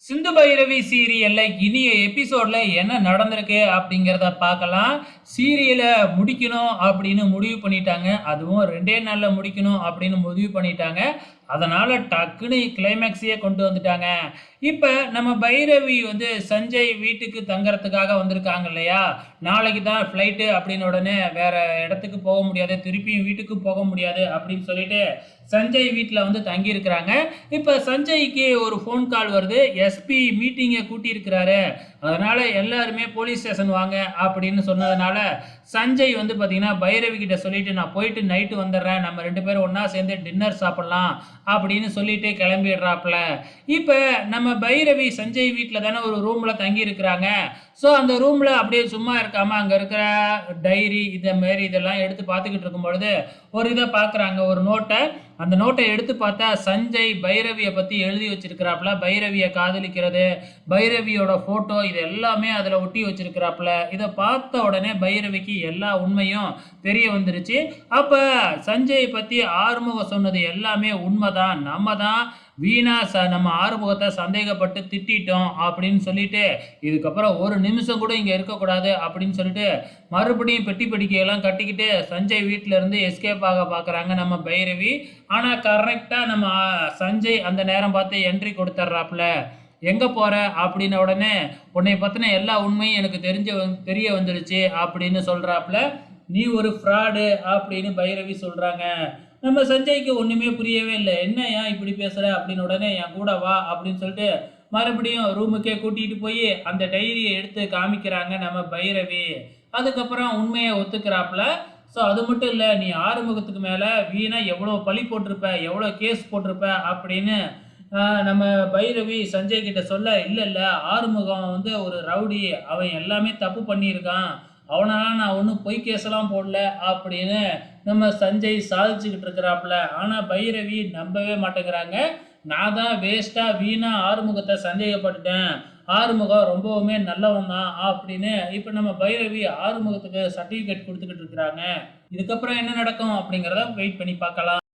சிந்து பைரவி சீரியல்ல இனிய எபிசோட்ல என்ன நடந்திருக்கு அப்படிங்கிறத பார்க்கலாம். சீரியல முடிக்கணும் அப்படின்னு முடிவு பண்ணிட்டாங்க. அதுவும் 2டே நாள்ல முடிக்கணும் அப்படின்னு முடிவு பண்ணிட்டாங்க. அதனால டக்குனு கிளைமேக்ஸையே கொண்டு வந்துட்டாங்க. இப்ப நம்ம பைரவி வந்து சஞ்சய் வீட்டுக்கு தங்கறதுக்காக வந்திருக்காங்க இல்லையா? நாளைக்கு தான் ஃப்ளைட்டு அப்படின்னு உடனே வேற இடத்துக்கு போக முடியாது. திருப்பியும் வீட்டுக்கு போக முடியாது அப்படின்னு சொல்லிட்டு சஞ்சய் வீட்ல வந்து தங்கியிருக்கிறாங்க. இப்ப சஞ்சய்க்கு ஒரு ஃபோன் கால் வருது. எஸ்பி மீட்டிங்கை கூட்டியிருக்கிறாரு. அதனால எல்லாருமே போலீஸ் ஸ்டேஷன் வாங்க அப்படின்னு சொன்னதுனால சஞ்சய் வந்து பார்த்தீங்கன்னா பைரவி கிட்ட சொல்லிட்டு நான் போயிட்டு நைட்டு வந்துடுறேன். நம்ம 2 பேரும் ஒண்ணா சேர்ந்து டின்னர் சாப்பிடலாம் அப்படின்னு சொல்லிட்டு கிளம்பிடுறாப்புல. இப்ப நம்ம பைரவி சஞ்சய் வீட்ல தானே ஒரு ரூம்ல தங்கி இருக்கிறாங்க. ஸோ அந்த ரூம்ல அப்படியே சும்மா இருக்காம அங்க இருக்கிற டைரி இந்த மாதிரி இதெல்லாம் எடுத்து பார்த்துக்கிட்டு இருக்கும் பொழுது ஒரு இதை பார்க்குறாங்க, ஒரு நோட்டை. அந்த நோட்டை எடுத்து பார்த்தா சஞ்சய் பைரவியை பற்றி எழுதி வச்சிருக்கிறாப்புல. பைரவியை காதலிக்கிறது, பைரவியோட ஃபோட்டோ இது எல்லாமே அதில் ஒட்டி வச்சிருக்கிறாப்புல. இதை பார்த்த உடனே பைரவிக்கு எல்லா உண்மையும் தெரிய வந்துருச்சு. அப்போ சஞ்சயை பற்றி ஆறுமுகம் சொன்னது எல்லாமே உண்மைதான். நம்ம தான் வீணா நம்ம ஆறுமுகத்தை சந்தேகப்பட்டு திட்டிட்டோம் அப்படின்னு சொல்லிட்டு இதுக்கப்புறம் ஒரு நிமிஷம் கூட இங்கே இருக்கக்கூடாது அப்படின்னு சொல்லிட்டு மறுபடியும் பெட்டி படிக்கையெல்லாம் கட்டிக்கிட்டு சஞ்சய் வீட்டில இருந்து எஸ்கேப் ஆக பார்க்குறாங்க நம்ம பைரவி. ஆனால் கரெக்டாக நம்ம சஞ்சய் அந்த நேரம் பார்த்து என்ட்ரி கொடுத்துட்றாப்புல. எங்கே போகிற அப்படின்ன உடனே உன்னை பற்றின எல்லா உண்மையும் எனக்கு தெரிய வந்துடுச்சு அப்படின்னு சொல்கிறாப்புல. நீ ஒரு ஃப்ராடு அப்படின்னு பைரவி சொல்கிறாங்க. நம்ம சஞ்சய்க்கு ஒன்றுமே புரியவே இல்லை. என்ன ஏன் இப்படி பேசுகிற அப்படின்னு உடனே என் கூட வா அப்படின்னு சொல்லிட்டு மறுபடியும் ரூமுக்கே கூட்டிகிட்டு போய் அந்த டைரியை எடுத்து காமிக்கிறாங்க நம்ம பைரவி. அதுக்கப்புறம் உண்மையை ஒத்துக்கிறாப்புல. ஸோ அது மட்டும் இல்லை, நீ ஆறுமுகத்துக்கு மேலே வீணாக எவ்வளோ பழி போட்டிருப்ப, எவ்வளோ கேஸ் போட்டிருப்ப அப்படின்னு நம்ம பைரவி சஞ்சய் கிட்ட சொல்ல, இல்லை இல்லை ஆறுமுகம் வந்து ஒரு ரவுடி, அவன் எல்லாமே தப்பு பண்ணியிருக்கான், அவனால் நான் ஒன்றும் பொய் கேஸெல்லாம் போடல அப்படின்னு நம்ம சஞ்சய் சாதிச்சுக்கிட்டு இருக்கிறாப்புல. ஆனால் பைரவி நம்பவே மாட்டேங்கிறாங்க. நான் தான் வேஸ்ட்டாக வீணாக ஆறுமுகத்தை சந்தேகப்பட்டுட்டேன், ஆறுமுகம் ரொம்பவுமே நல்லவன் தான் அப்படின்னு இப்போ நம்ம பைரவி ஆறுமுகத்துக்கு சர்டிஃபிகேட் கொடுத்துக்கிட்டு இருக்கிறாங்க. இதுக்கப்புறம் என்ன நடக்கும் அப்படிங்கிறத வெயிட் பண்ணி பார்க்கலாம்.